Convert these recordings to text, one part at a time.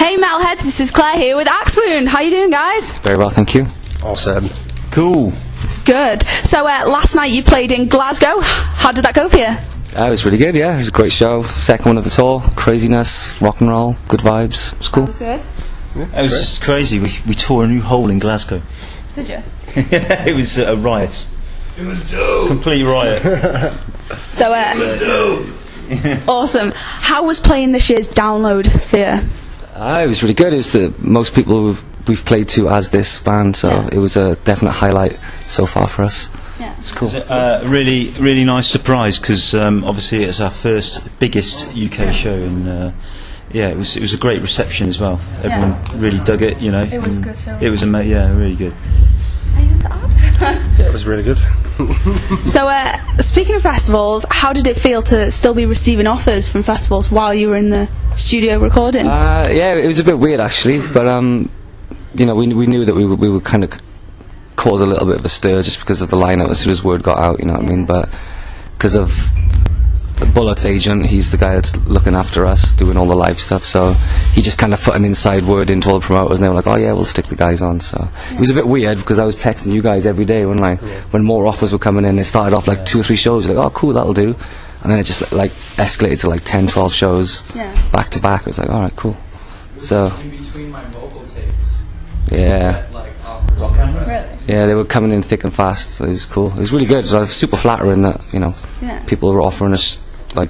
Hey Metalheadz, this is Claire here with Axewound. How you doing, guys? Very well, thank you. Awesome. Cool. Good. So last night you played in Glasgow. How did that go for you? It was really good, yeah. It was a great show. Second one of the tour. Craziness, rock and roll, good vibes. It was cool. Sounds good. Yeah, it was just crazy. We tore a new hole in Glasgow. Did you? It was a riot. It was dope. Complete riot. So awesome. How was playing this year's download for you? It was really good. It's the most people we've played to as this band, so it was a definite highlight so far for us. Yeah. It's cool. It was a really nice surprise because obviously it's our first biggest UK show, and yeah, it was a great reception as well. Everyone really dug it, you know. It was a good show. It was really good. Anything to add? Yeah, it was really good. So speaking of festivals, how did it feel to still be receiving offers from festivals while you were in the studio recording? Yeah, it was a bit weird actually, but you know, we knew that we would kind of cause a little bit of a stir just because of the lineup as soon as word got out, you know what I mean? But because of Bullet's agent, he's the guy that's looking after us, doing all the live stuff, so he just kind of put an inside word into all the promoters, and they were like, oh yeah, we'll stick the guys on. So it was a bit weird because I was texting you guys every day when when more offers were coming in. It started off like 2 or 3 shows, like, oh cool, that'll do, and then it just like escalated to like 10, 12 shows back to back. It was like, alright, cool. So in between my vocal tapes, yeah, like offers. yeah, they were coming in thick and fast. It was cool. It was really good. I was super flattering that, you know, people were offering us like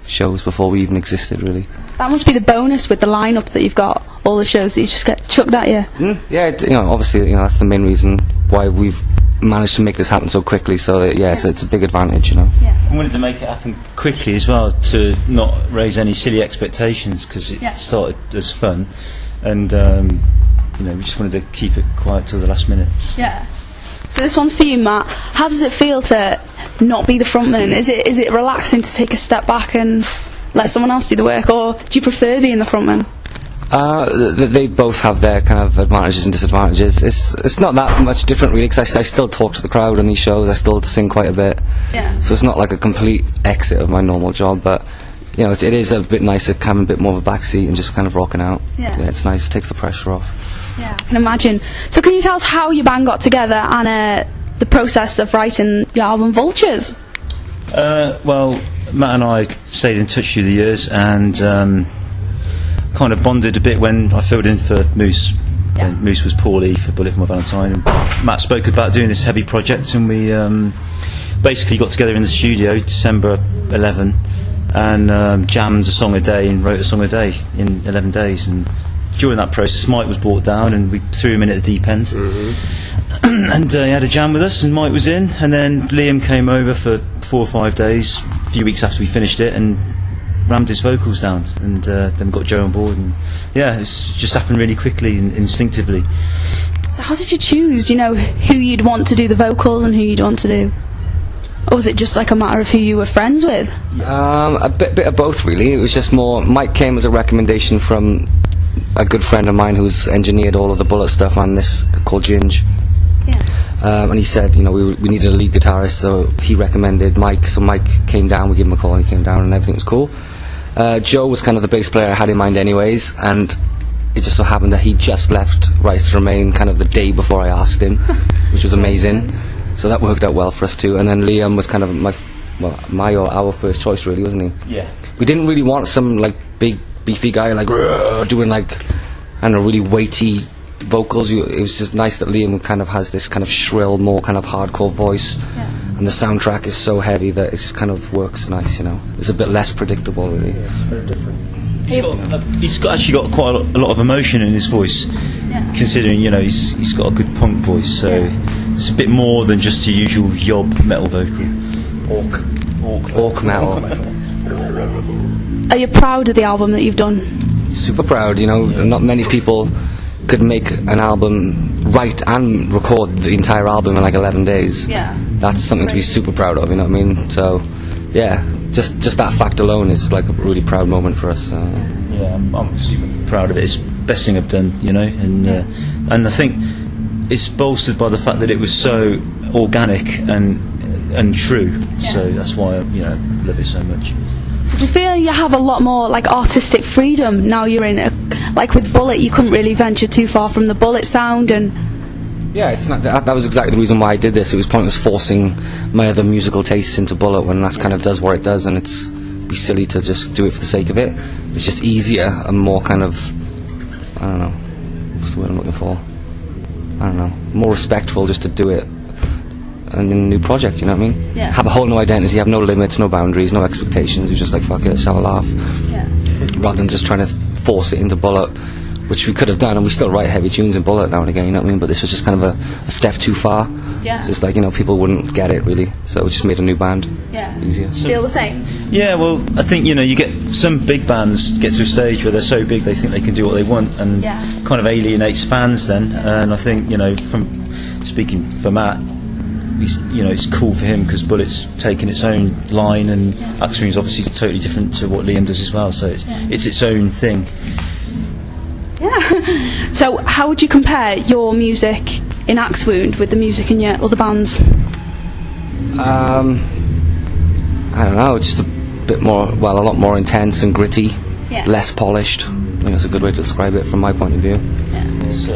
shows before we even existed, really. That must be the bonus with the lineup that you've got, all the shows that you just get chucked at you. Yeah, you know, obviously, you know, that's the main reason why we've managed to make this happen so quickly. So yeah, so it's a big advantage, you know. I wanted to make it happen quickly as well, to not raise any silly expectations, because it started as fun, and you know, we just wanted to keep it quiet till the last minute. Yeah. So this one's for you, Matt. How does it feel to not be the frontman? Is it relaxing to take a step back and let someone else do the work, or do you prefer being the frontman? They both have their kind of advantages and disadvantages. It's not that much different really, because I still talk to the crowd on these shows. I still sing quite a bit. Yeah. So it's not like a complete exit of my normal job, but you know, it is a bit nicer having a bit more of a backseat and just kind of rocking out. Yeah, it's nice. It takes the pressure off. Yeah, I can imagine. So can you tell us how your band got together and the process of writing your album Vultures? Well, Matt and I stayed in touch through the years, and kind of bonded a bit when I filled in for Moose. And Moose was poorly for Bullet for My Valentine, and Matt spoke about doing this heavy project, and we basically got together in the studio December 11 and jammed a song a day and wrote a song a day in 11 days. And during that process, Mike was brought down, and we threw him in at the deep end. And he had a jam with us, and Mike was in, and then Liam came over for 4 or 5 days, a few weeks after we finished it, and rammed his vocals down, and then we got Joe on board, and yeah, it's just happened really quickly and instinctively. So how did you choose, you know, who you'd want to do the vocals and who you'd want to do? Or was it just like a matter of who you were friends with? A bit of both really. It was just more, Mike came as a recommendation from a good friend of mine who's engineered all of the Bullet stuff on this, called Ginge. And he said, you know, we needed a lead guitarist, so he recommended Mike. So Mike came down, we gave him a call, and he came down, and everything was cool. Joe was kind of the bass player I had in mind anyways, and it just so happened that he just left Rise to Remain kind of the day before I asked him, which was amazing. So that worked out well for us too. And then Liam was kind of my or our first choice really, wasn't he? Yeah. We didn't really want some like big beefy guy like doing like, I don't know, really weighty vocals. It was just nice that Liam kind of has this kind of shrill, more kind of hardcore voice, and the soundtrack is so heavy that it just kind of works nice, you know. It's a bit less predictable really. Yeah, it's very different. He's actually got quite a lot of emotion in his voice, considering, you know, he's got a good punk voice, so it's a bit more than just the usual yob metal vocal. Orc metal. Are you proud of the album that you've done? Super proud, you know. Not many people could make an album, write and record the entire album in like 11 days. Yeah. That's something to be super proud of, you know what I mean? So yeah, just that fact alone is like a really proud moment for us. Yeah, I'm super proud of it. It's the best thing I've done, you know, and I think it's bolstered by the fact that it was so organic and true. So that's why I love it so much. So do you feel you have a lot more like artistic freedom now you're in it? Like with Bullet, you couldn't really venture too far from the Bullet sound, and yeah, it's not that was exactly the reason why I did this. It was pointless forcing my other musical tastes into Bullet when that kind of does what it does, and it's be silly to just do it for the sake of it. It's just easier and more kind of, I don't know, what's the word I'm looking for? I don't know, more respectful just to do it in a new project, you know what I mean? Yeah. Have a whole new identity, have no limits, no boundaries, no expectations. It was just like, fuck it, let's have a laugh. yeah. Rather than just trying to force it into Bullet, which we could have done, and we still write heavy tunes in Bullet now and again, you know what I mean? But this was just kind of a step too far. Yeah. It's just like, you know, people wouldn't get it really, so we just made a new band. Yeah. Easier. Feel the same? Yeah, well, I think, you know, you get some big bands get to a stage where they're so big they think they can do what they want, and Yeah. kind of alienates fans then. And I think, you know, from speaking for Matt, you know, it's cool for him because Bullet's taken its own line, and Axewound is obviously totally different to what Liam does as well, so it's its own thing. Yeah. So how would you compare your music in Axewound with the music in your other bands? I don't know, just a bit more, well, a lot more intense and gritty, Yeah. less polished. I think that's a good way to describe it from my point of view. It's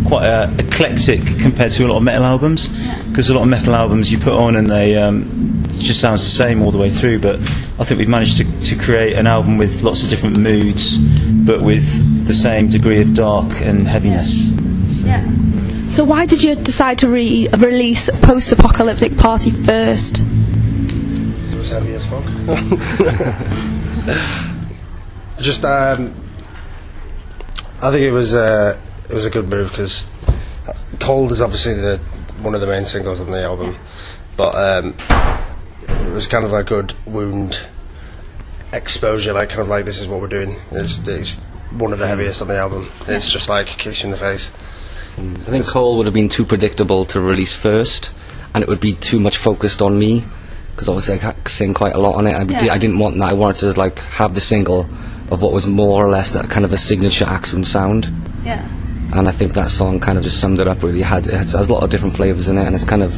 quite eclectic compared to a lot of metal albums, because a lot of metal albums you put on and they it just sounds the same all the way through, but I think we've managed to create an album with lots of different moods but with the same degree of dark and heaviness. Yeah. So why did you decide to release Post-Apocalyptic Party first? It was heavy as fuck. Just, I think it was a good move because Cold is obviously one of the main singles on the album, but it was kind of a good Wound exposure, like kind of like this is what we're doing. It's one of the heaviest on the album. It's just like kicks you in the face. I think Cole would have been too predictable to release first, and it would be too much focused on me, because obviously I sing quite a lot on it. I didn't want that. I wanted to like have the single of what was more or less that kind of a signature Axewound sound. Yeah. And I think that song kind of just summed it up really. It has a lot of different flavours in it, and it's kind of,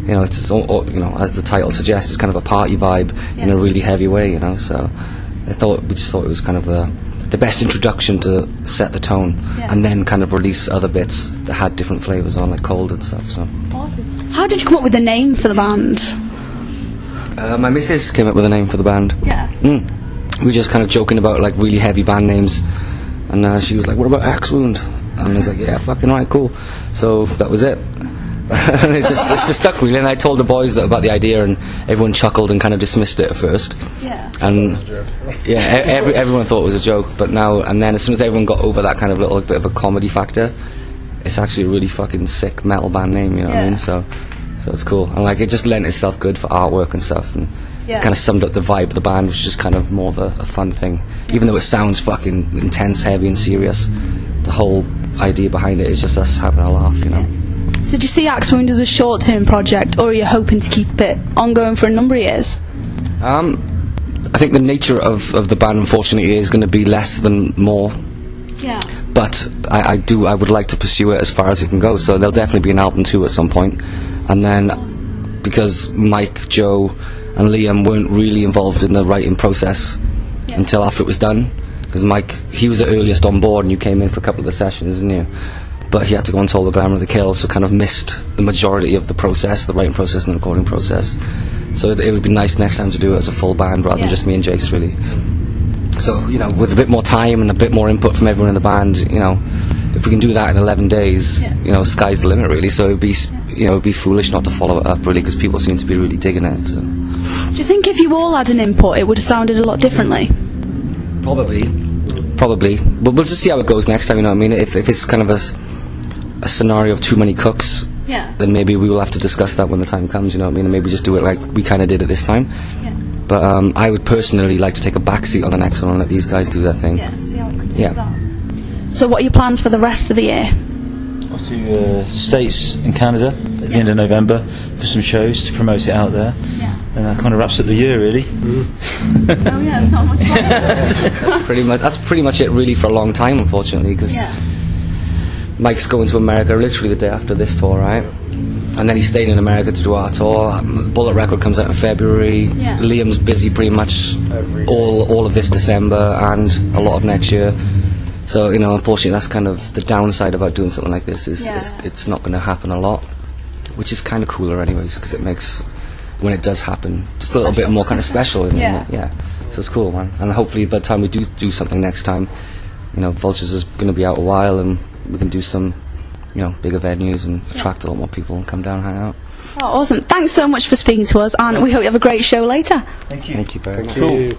you know, it's all, you know, as the title suggests, it's kind of a party vibe in a really heavy way, you know. So we just thought it was kind of the best introduction to set the tone, and then kind of release other bits that had different flavours on, like Cold and stuff. So. Awesome. How did you come up with the name for the band? My missus came up with a name for the band. Yeah. We were just kind of joking about like really heavy band names, and she was like, "What about Axewound?" And I was like, "Yeah, fucking right, cool." So that was it. And it just stuck really. And I told the boys about the idea, and everyone chuckled and kind of dismissed it at first. Yeah. And yeah, everyone thought it was a joke. But now and then, as soon as everyone got over that kind of little bit of a comedy factor, it's actually a really fucking sick metal band name. You know what I mean? So it's cool, and like it just lent itself good for artwork and stuff, and kind of summed up the vibe of the band, which is just kind of more of a fun thing. Even though it sounds fucking intense, heavy, and serious, the whole idea behind it is just us having a laugh, you know. So do you see Axewound as a short-term project, or are you hoping to keep it ongoing for a number of years? I think the nature of the band, unfortunately, is going to be less than more. Yeah. But I would like to pursue it as far as it can go. So there'll definitely be an album 2 at some point, and then because Mike, Joe, and Liam weren't really involved in the writing process until after it was done, because Mike, he was the earliest on board, and you came in for a couple of the sessions, didn't you? But he had to go on tour with Glamour of the Kill, so kind of missed the majority of the process, the writing process and the recording process. So it would be nice next time to do it as a full band rather than just me and Jace, really. So, you know, with a bit more time and a bit more input from everyone in the band, you know, if we can do that in 11 days, you know, sky's the limit, really. So it'd be, you know, it'd be foolish not to follow it up, really, because people seem to be really digging it. So. Do you think if you all had an input, it would have sounded a lot differently? Probably. But we'll just see how it goes next time, you know what I mean? If it's kind of a scenario of too many cooks, then maybe we will have to discuss that when the time comes, you know what I mean? And maybe just do it like we kind of did at this time. But I would personally like to take a backseat on the next one and let these guys do their thing. See how it that. So what are your plans for the rest of the year? Off to States and Canada at the end of November for some shows to promote it out there. And that kind of wraps up the year, really. Oh yeah, it's not much fun. That's pretty much it, really, for a long time, unfortunately, because Mike's going to America literally the day after this tour, right? and then he stayed in America to do our tour. Bullet record comes out in February. Yeah. Liam's busy pretty much all of this December and a lot of next year. So, you know, unfortunately, that's kind of the downside about doing something like this. Is it's not going to happen a lot, which is kind of cooler, anyways, because it makes when it does happen just a little bit more kind of special. Yeah. So it's cool, man. And hopefully, by the time we do something next time, you know, Vultures is going to be out a while, and we can do some, you know, bigger venues and attract a lot more people and come down and hang out. Oh, awesome. Thanks so much for speaking to us, and we hope you have a great show later. Thank you. Thank you very much. Cool.